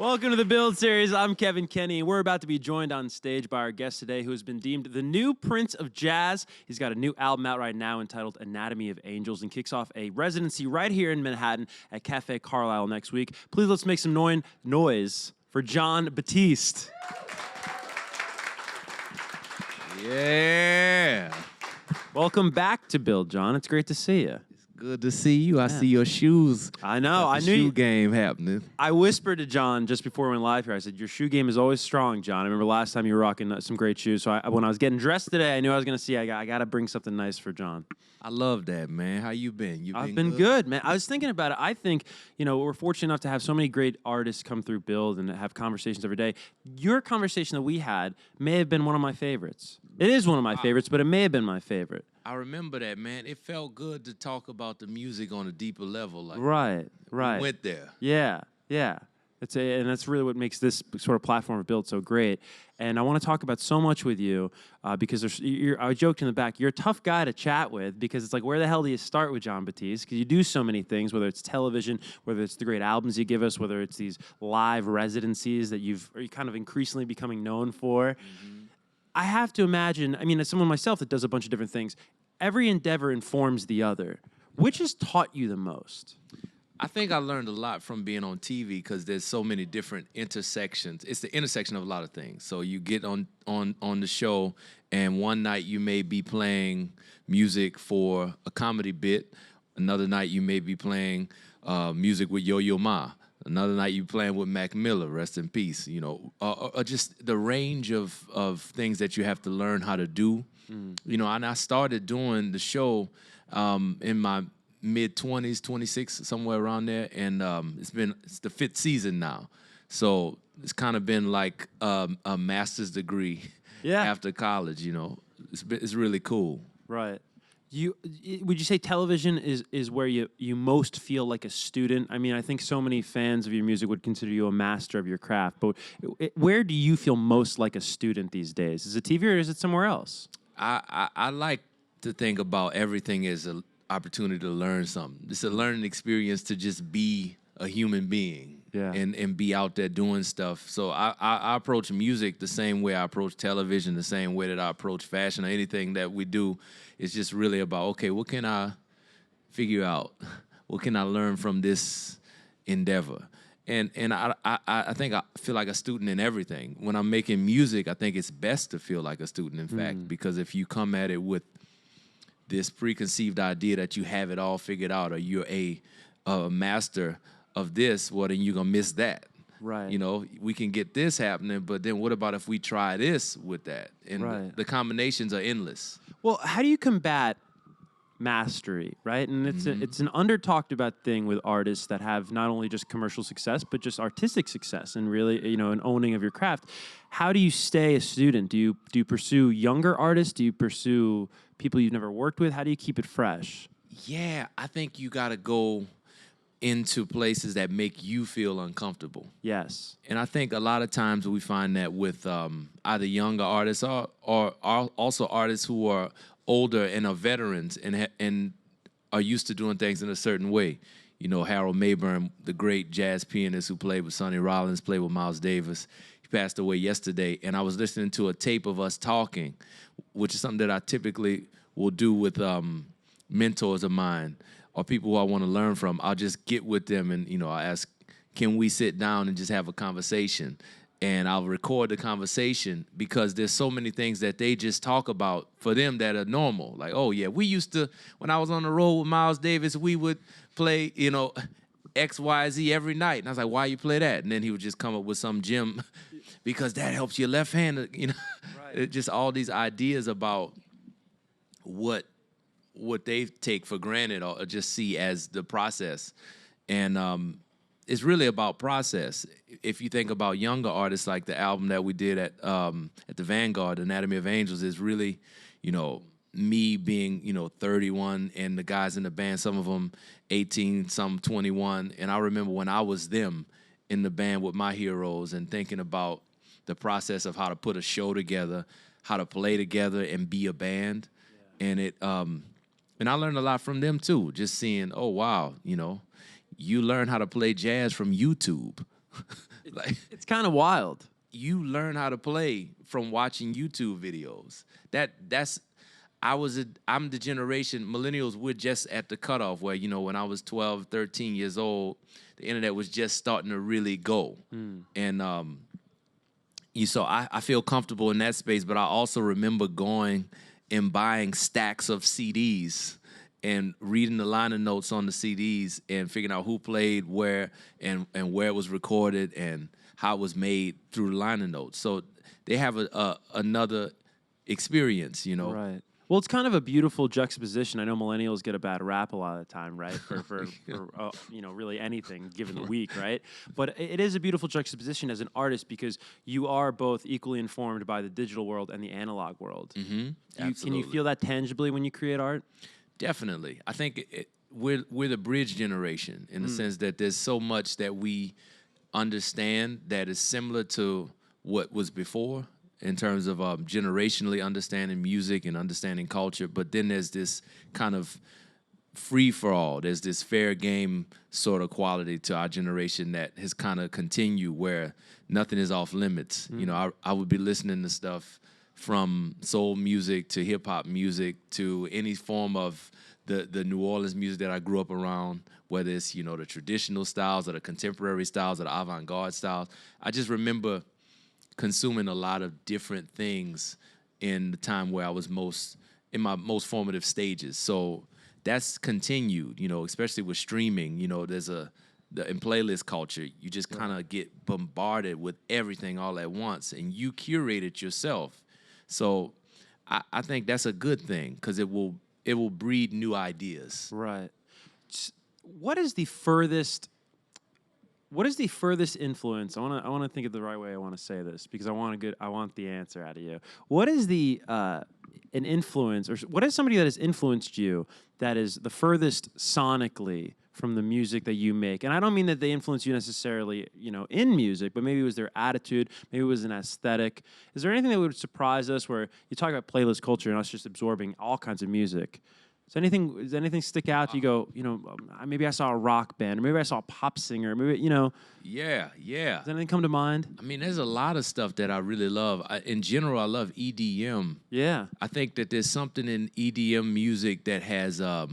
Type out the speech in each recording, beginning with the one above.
Welcome to the Build Series. I'm Kevin Kenny. We're about to be joined on stage by our guest today, who has been deemed the new Prince of Jazz. He's got a new album out right now entitled Anatomy of Angels and kicks off a residency right here in Manhattan at Cafe Carlyle next week. Please let's make some noise for Jon Batiste. Yeah. Welcome back to Build, Jon. It's great to see you. Good to see you. I see your shoes. I know. I knew shoe game happening. I whispered to Jon just before we went live here. I said, your shoe game is always strong, Jon. I remember last time you were rocking some great shoes. So when I was getting dressed today, I knew I was going to see I got to bring something nice for Jon. I love that, man. How you been? I've been good, man. I was thinking about it. I think, we're fortunate enough to have so many great artists come through Build and have conversations every day. Your conversation that we had may have been one of my favorites. It is one of my favorites, but it may have been my favorite. I remember that, man. It felt good to talk about the music on a deeper level. Like, right. We went there. Yeah. And that's really what makes this sort of platform of Build so great. And I want to talk about so much with you because I joked in the back, you're a tough guy to chat with because it's like, where the hell do you start with Jon Batiste? Because you do so many things, whether it's television, whether it's the great albums you give us, whether it's these live residencies that you're kind of increasingly becoming known for. Mm-hmm. I have to imagine, as someone myself that does a bunch of different things, every endeavor informs the other. Which has taught you the most? I think I learned a lot from being on TV because there's so many different intersections. It's the intersection of a lot of things. So you get on the show, and one night you may be playing music for a comedy bit. Another night you may be playing music with Yo-Yo Ma. Another night you playing with Mac Miller, rest in peace. Just the range of things that you have to learn how to do. And I started doing the show in my mid-20s, 26, somewhere around there, and it's the 5th season now. So it's kind of been like a master's degree after college. It's really cool. Right. Would you say television is where you most feel like a student? I think so many fans of your music would consider you a master of your craft, but where do you feel most like a student these days? Is it TV or is it somewhere else? I like to think about everything as an opportunity to learn something. It's a learning experience to just be a human being. Yeah. And be out there doing stuff. So I approach music the same way I approach television, the same way that I approach fashion or anything that we do. It's just really about, okay, what can I figure out? What can I learn from this endeavor? And I think I feel like a student in everything. When I'm making music, I think it's best to feel like a student, in fact, because if you come at it with this preconceived idea that you have it all figured out or you're a master of this, well, then you're going to miss that. Right. We can get this happening, but then what about if we try this with that? And the combinations are endless. Well, how do you combat mastery, right? And it's an under-talked about thing with artists that have not only just commercial success, but just artistic success and really, an owning of your craft. How do you stay a student? Do you pursue younger artists? Do you pursue people you've never worked with? How do you keep it fresh? Yeah, I think you got to go into places that make you feel uncomfortable. Yes. And I think a lot of times we find that with either younger artists or also artists who are older and are veterans and are used to doing things in a certain way. Harold Mayburn, the great jazz pianist who played with Sonny Rollins, played with Miles Davis, he passed away yesterday. And I was listening to a tape of us talking, which is something that I typically will do with mentors of mine or people who I want to learn from. I'll just get with them and, I ask, can we sit down and just have a conversation? And I'll record the conversation because there's so many things that they just talk about for them that are normal. Like, oh, yeah, we used to, when I was on the road with Miles Davis, we would play, X, Y, Z every night. And I was like, why you play that? And then he would just come up with some gem because that helps your left hand, Right. Just all these ideas about what they take for granted or just see as the process. And it's really about process. If you think about younger artists, like the album that we did at the Vanguard, Anatomy of Angels, is really, me being, 31 and the guys in the band, some of them 18, some 21. And I remember when I was them in the band with my heroes and thinking about the process of how to put a show together, how to play together and be a band. Yeah. And I learned a lot from them too, just seeing, oh, wow, you learn how to play jazz from YouTube. Like, It's kind of wild. you learn how to play from watching YouTube videos. I'm the generation, millennials, we're just at the cutoff where, when I was 12, 13 years old, the internet was just starting to really go. And so I feel comfortable in that space, but I also remember going and buying stacks of CDs and reading the liner notes on the CDs and figuring out who played where and where it was recorded and how it was made through the liner notes. So they have another experience, Right. Well, it's kind of a beautiful juxtaposition. I know millennials get a bad rap a lot of the time, right? For really anything given the week, right? But it is a beautiful juxtaposition as an artist because you are both equally informed by the digital world and the analog world. Mm-hmm. Can you feel that tangibly when you create art? Definitely. I think we're the bridge generation in the sense that there's so much that we understand that is similar to what was before, in terms of generationally understanding music and understanding culture. But then there's this kind of free-for-all. There's this fair game sort of quality to our generation that has kind of continued where nothing is off limits. I would be listening to stuff from soul music to hip-hop music to any form of the New Orleans music that I grew up around, whether it's, the traditional styles or the contemporary styles or the avant-garde styles. I just remember consuming a lot of different things in the time where I was in my most formative stages. So that's continued, especially with streaming. There's in playlist culture, you just kind of get bombarded with everything all at once, and you curate it yourself. So I think that's a good thing because it will breed new ideas. Right. What is the furthest influence? I want to think of the right way I want to say this because I want the answer out of you. What is an influence, or what is somebody that has influenced you that is the furthest sonically from the music that you make? And I don't mean that they influence you necessarily, in music, but maybe it was their attitude, maybe it was an aesthetic. Is there anything that would surprise us where you talk about playlist culture and us just absorbing all kinds of music? Does anything stick out? You go, maybe I saw a rock band, or maybe I saw a pop singer, maybe, Yeah. Does anything come to mind? I mean, there's a lot of stuff that I really love. In general, I love EDM. Yeah. I think that there's something in EDM music that has a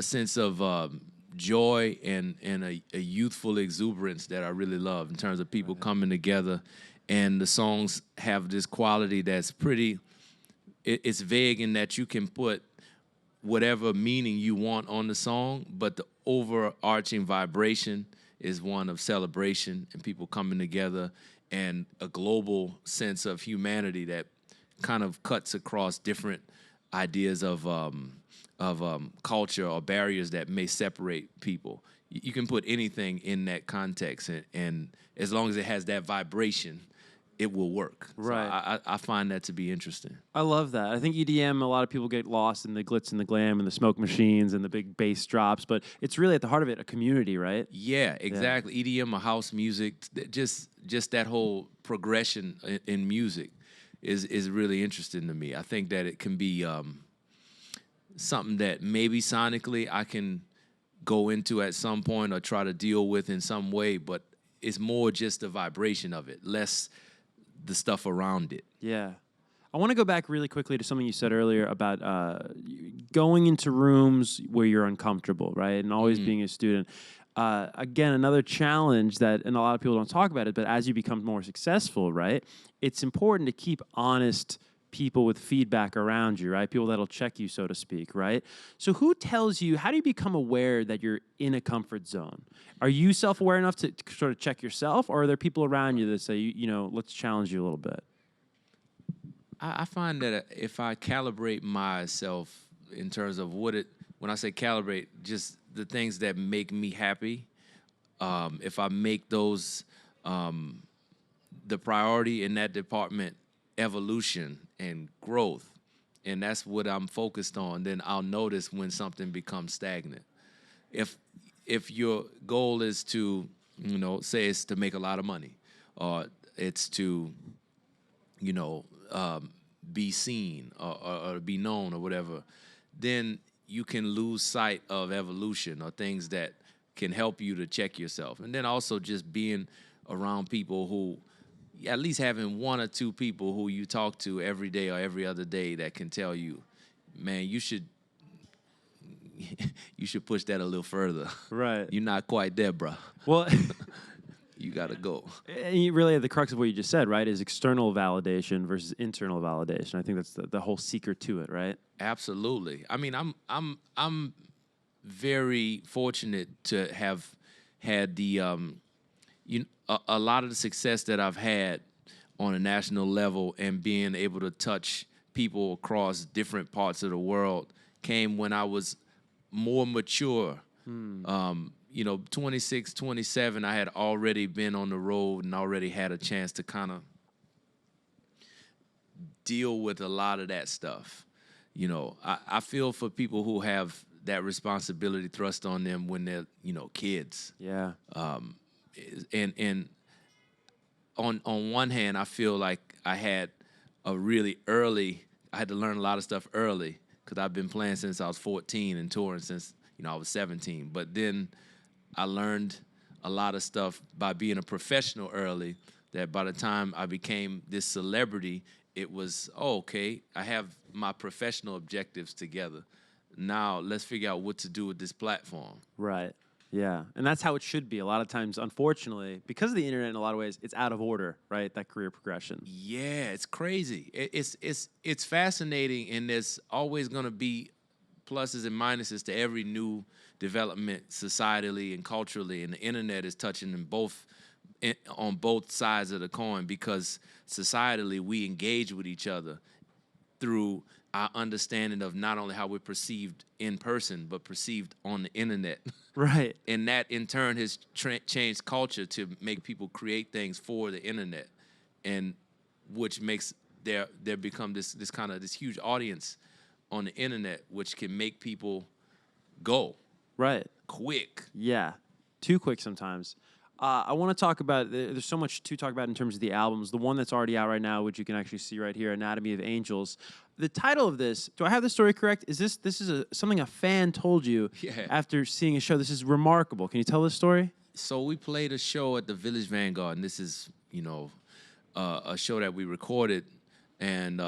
sense of joy and a youthful exuberance that I really love in terms of people coming together. And the songs have this quality that's pretty... It's vague in that you can put whatever meaning you want on the song, but the overarching vibration is one of celebration and people coming together and a global sense of humanity that kind of cuts across different ideas of culture or barriers that may separate people. You can put anything in that context, and as long as it has that vibration, it will work. Right. So I find that to be interesting. I love that. I think EDM, a lot of people get lost in the glitz and the glam and the smoke machines and the big bass drops, but it's really at the heart of it a community, right? Yeah, exactly. Yeah. EDM or house music, just that whole progression in music is really interesting to me. I think that it can be something that maybe sonically I can go into at some point or try to deal with in some way, but it's more just the vibration of it, less the stuff around it. Yeah. I want to go back really quickly to something you said earlier about going into rooms where you're uncomfortable, right? And always being a student. Again, another challenge and a lot of people don't talk about it, but as you become more successful, right, it's important to keep honest people with feedback around you, right? People that'll check you, so to speak, right? So how do you become aware that you're in a comfort zone? Are you self-aware enough to sort of check yourself, or are there people around you that say, let's challenge you a little bit? I find that if I calibrate myself in terms of when I say calibrate, just the things that make me happy, if I make those the priority in that department, evolution and growth, and that's what I'm focused on, then I'll notice when something becomes stagnant. If your goal is to, say it's to make a lot of money, or it's to, be seen or be known or whatever, then you can lose sight of evolution or things that can help you to check yourself. And then also just being around people who, at least having one or two people who you talk to every day or every other day that can tell you, man, you should push that a little further. Right. You're not quite there, bro. Well, You got to go. and you really, the crux of what you just said, right, is external validation versus internal validation. I think that's the whole secret to it, right? Absolutely. I mean, I'm very fortunate to have had the a lot of the success that I've had on a national level and being able to touch people across different parts of the world came when I was more mature. 26, 27, I had already been on the road and already had a chance to kind of deal with a lot of that stuff. I feel for people who have that responsibility thrust on them when they're, kids. Yeah. And on one hand, I feel like I had to learn a lot of stuff early because I've been playing since I was 14 and touring since, I was 17. But then I learned a lot of stuff by being a professional early that by the time I became this celebrity, it was, okay, I have my professional objectives together. Now let's figure out what to do with this platform. Right. Yeah. And that's how it should be. A lot of times, unfortunately, because of the internet in a lot of ways, it's out of order, right? That career progression. Yeah, it's crazy. It's fascinating, and there's always going to be pluses and minuses to every new development societally and culturally, and the internet is touching them on both sides of the coin because societally we engage with each other through our understanding of not only how we're perceived in person, but perceived on the internet. Right. And that, in turn, has changed culture to make people create things for the internet, and which makes there become this huge audience on the internet, which can make people go. Right. Quick. Yeah. Too quick sometimes. I want to talk about, there's so much to talk about in terms of the albums. The one that's already out right now, which you can actually see right here, Anatomy of Angels. The title of this, do I have the story correct? This is something a fan told you after seeing a show. This is remarkable. Can you tell this story? So we played a show at the Village Vanguard, and this is, a show that we recorded. And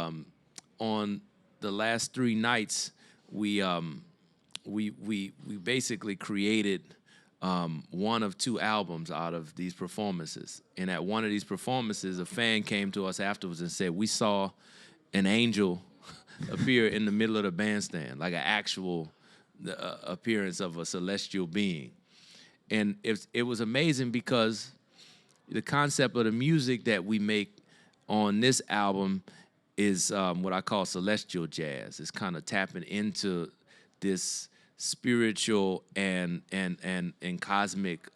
on the last 3 nights, we basically created one of 2 albums out of these performances. And at one of these performances, a fan came to us afterwards and said, we saw an angel appear in the middle of the bandstand, like an actual appearance of a celestial being. And it was amazing because the concept of the music that we make on this album is what I call celestial jazz. It's kind of tapping into this spiritual and cosmic,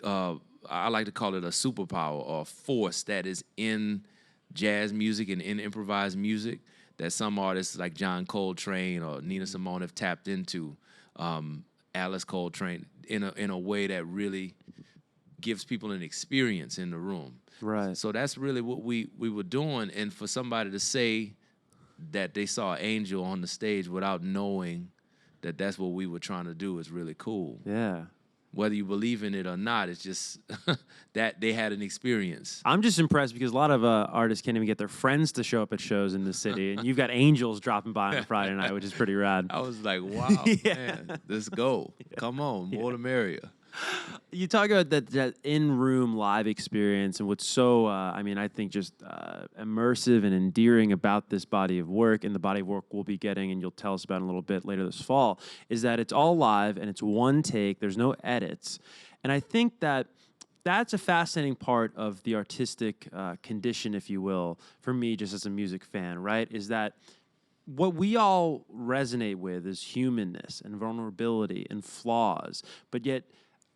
I like to call it a superpower or force that is in jazz music and in improvised music that some artists like John Coltrane or Nina Simone have tapped into, Alice Coltrane, in a way that really gives people an experience in the room. Right. So that's really what we were doing, and for somebody to say that they saw an angel on the stage without knowing that that's what we were trying to do is really cool. Yeah. Whether you believe in it or not, it's just that they had an experience. I'm just impressed because a lot of artists can't even get their friends to show up at shows in the city, and you've got angels dropping by on a Friday night, which is pretty rad. I was like, wow, man, let's go. Come on, more the merrier. You talk about that in-room live experience and what's so, I think, just immersive and endearing about this body of work, and the body of work we'll be getting, and you'll tell us about in a little bit later this fall, is that it's all live and it's one take. There's no edits. And I think that that's a fascinating part of the artistic condition, if you will, for me just as a music fan, right, is that what we all resonate with is humanness and vulnerability and flaws, but yet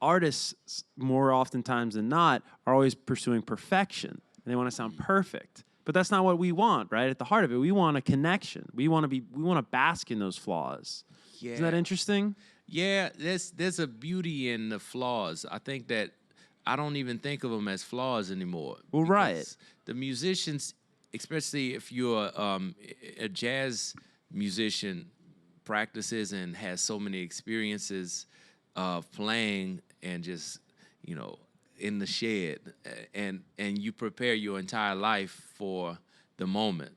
artists, more oftentimes than not, are always pursuing perfection. And they want to sound perfect. But that's not what we want, right? At the heart of it, we want a connection. We want to bask in those flaws. Yeah. Isn't that interesting? Yeah, there's a beauty in the flaws. I think that I don't even think of them as flaws anymore. Well, right. The musicians, especially if you're a jazz musician, practices and has so many experiences of playing and just, you know, in the shed, and you prepare your entire life for the moment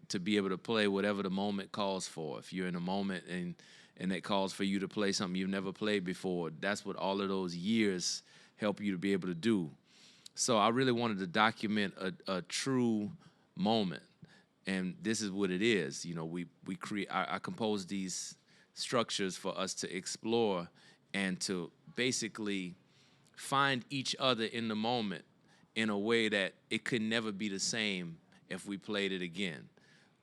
to be able to play whatever the moment calls for. If you're in a moment and it calls for you to play something you've never played before, that's what all of those years help you to be able to do. So I really wanted to document a true moment, and this is what it is. You know, we create. I compose these structures for us to explore and to basically find each other in the moment in a way that it could never be the same if we played it again.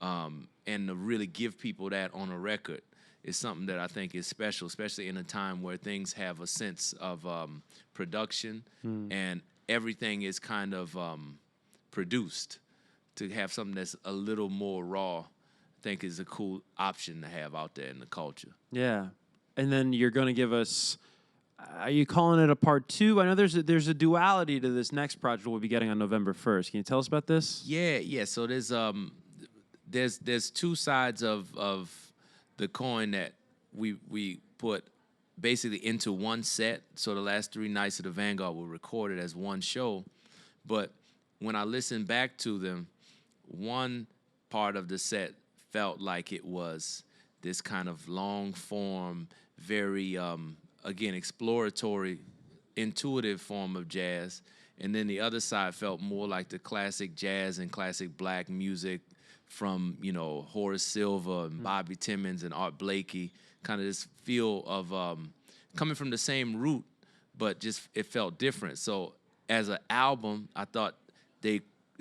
And to really give people that on a record is something that I think is special, especially in a time where things have a sense of production and everything is kind of produced. To have something that's a little more raw, I think is a cool option to have out there in the culture. Yeah. And then you're going to give us, are you calling it a part 2? I know there's a duality to this next project we'll be getting on November 1st. Can you tell us about this? Yeah. So there's two sides of the coin that we put basically into one set. So the last 3 nights of the Vanguard were recorded as one show. But when I listened back to them, one part of the set felt like it was this kind of long form, very, again, exploratory, intuitive form of jazz. And then the other side felt more like the classic jazz and classic black music from, you know, Horace Silver and Bobby Timmons and Art Blakey, kind of this feel of coming from the same root, but just it felt different. So as an album, I thought they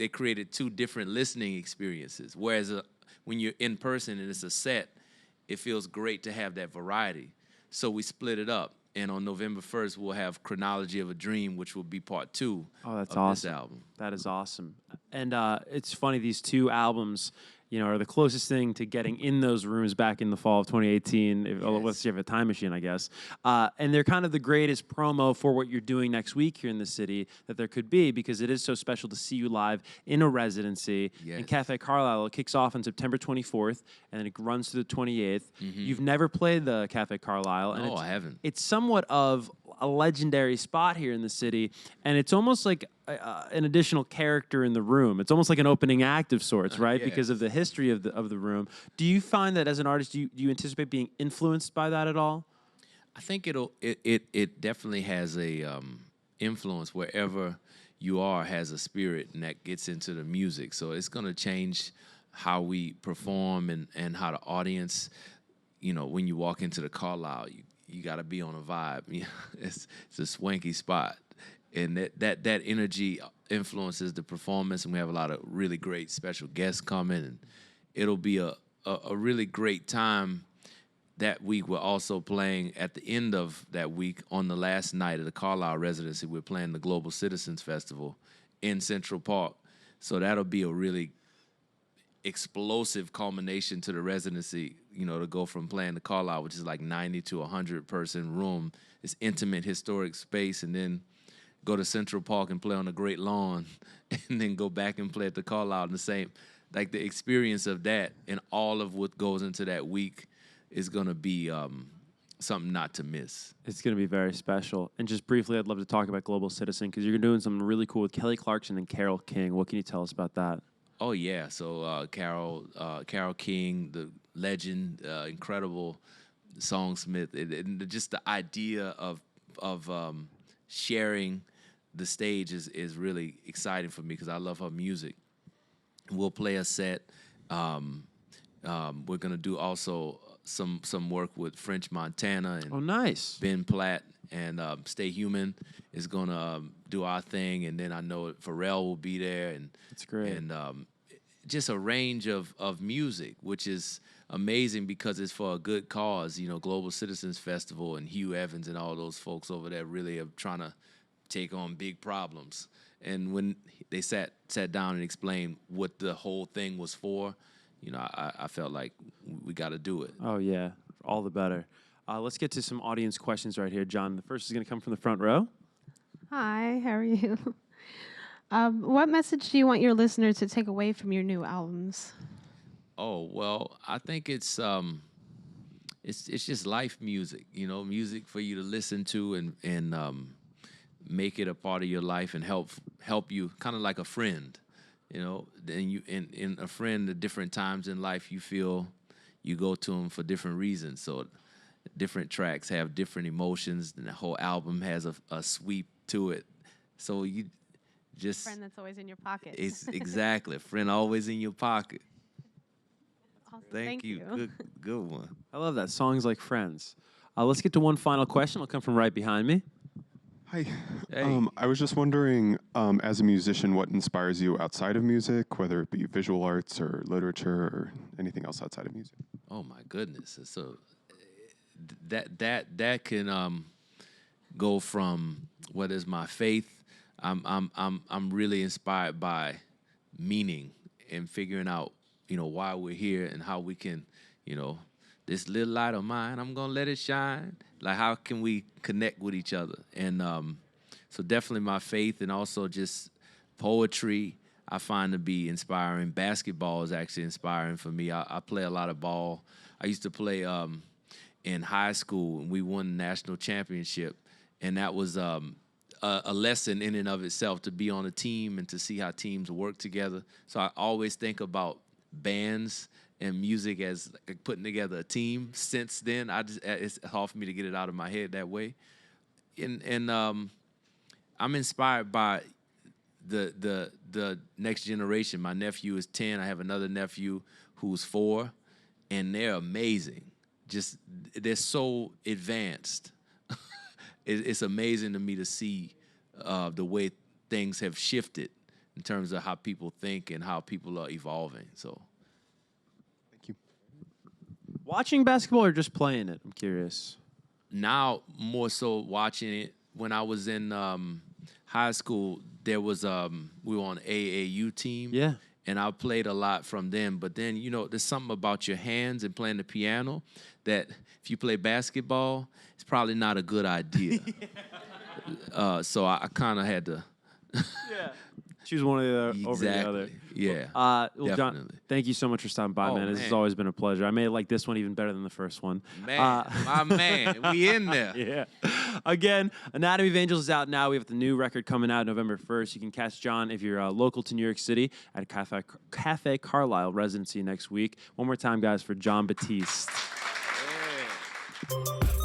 created 2 different listening experiences. Whereas when you're in person and it's a set, it feels great to have that variety. So we split it up. And on November 1st, we'll have Chronology of a Dream, which will be part 2 of this album. That is awesome. And it's funny, these 2 albums, you know, are the closest thing to getting in those rooms back in the fall of 2018. Unless you have a time machine, I guess. And they're kind of the greatest promo for what you're doing next week here in the city that there could be, because it is so special to see you live in a residency in Cafe Carlyle. It kicks off on September 24th, and then it runs through the 28th. You've never played the Cafe Carlyle. No, I haven't. It's somewhat of a legendary spot here in the city, and it's almost like an additional character in the room. It's almost like an opening act of sorts, right? Because of the history of the room. Do you find that as an artist, do you anticipate being influenced by that at all? I think it definitely has a influence. Wherever you are has a spirit, and that gets into the music. So it's going to change how we perform and how the audience, you know, when you walk into the Carlyle, you got to be on a vibe. It's a swanky spot. And that energy influences the performance, and we have a lot of really great special guests coming, and it'll be a really great time. That week, we're also playing at the end of that week on the last night of the Carlyle Residency. We're playing the Global Citizens Festival in Central Park. So that'll be a really explosive culmination to the residency, you know, to go from playing the Carlyle, which is like 90 to 100 person room, this intimate historic space, and then go to Central Park and play on a great lawn, and then go back and play at the Carlyle in the same, like the experience of that and all of what goes into that week is going to be something not to miss. It's going to be very special. And just briefly, I'd love to talk about Global Citizen, because you're doing something really cool with Kelly Clarkson and Carole King. What can you tell us about that? Oh, yeah. So Carole King, the legend, incredible songsmith, and just the idea of sharing the stage is really exciting for me, because I love her music. We'll play a set. We're going to do also some work with French Montana and nice. Ben Platt, and Stay Human is going to do our thing, and then I know Pharrell will be there, and that's great. And just a range of music, which is amazing because it's for a good cause. You know, Global Citizens Festival and Hugh Evans and all those folks over there really are trying to take on big problems. And when they sat down and explained what the whole thing was for, you know, I felt like we got to do it. Oh, yeah. All the better. Let's get to some audience questions right here. John, the first is going to come from the front row. Hi, how are you? What message do you want your listeners to take away from your new albums? Oh, well, I think it's it's just life music, you know, music for you to listen to and make it a part of your life and help you, kind of like a friend, you know. And you in a friend at different times in life, you feel you go to them for different reasons. So different tracks have different emotions, and the whole album has a sweep to it. So you just Friend that's always in your pocket. it's exactly a friend always in your pocket. Awesome. Thank you. Good one. I love that. Songs like friends. Let's get to one final question. It'll come from right behind me. Hi. Hey. I was just wondering, as a musician, what inspires you outside of music, whether it be visual arts or literature or anything else outside of music? Oh my goodness! So that can go from what is my faith. I'm really inspired by meaning and figuring out, you know, why we're here and how we can, you know, this little light of mine, I'm gonna let it shine. Like, how can we connect with each other? And so definitely my faith, and also just poetry I find to be inspiring. Basketball is actually inspiring for me. I play a lot of ball. I used to play in high school, and we won the national championship. And that was a lesson in and of itself, to be on a team and to see how teams work together. So I always think about bands and music as like putting together a team. Since then, it's hard for me to get it out of my head that way. And I'm inspired by the next generation. My nephew is 10. I have another nephew who's 4, and they're amazing. Just, they're so advanced. It's amazing to me to see the way things have shifted in terms of how people think and how people are evolving. So, Thank you. Watching basketball or just playing it? I'm curious. now more so watching it. When I was in high school, there was we were on AAU team. Yeah. And I played a lot from them. But then, you know, there's something about your hands and playing the piano that if you play basketball, it's probably not a good idea. So I kind of had to. Yeah. Choose one or the over the other. Yeah. Well, John, definitely. thank you so much for stopping by, Oh, man. This has man. always been a pleasure. I may like this one even better than the first one. Man, my man, we in there. Yeah. Again, Anatomy of Angels is out now. We have the new record coming out November 1st. You can catch John if you're local to New York City at Cafe Carlyle Residency next week. One more time, guys, for Jon Batiste. Yeah.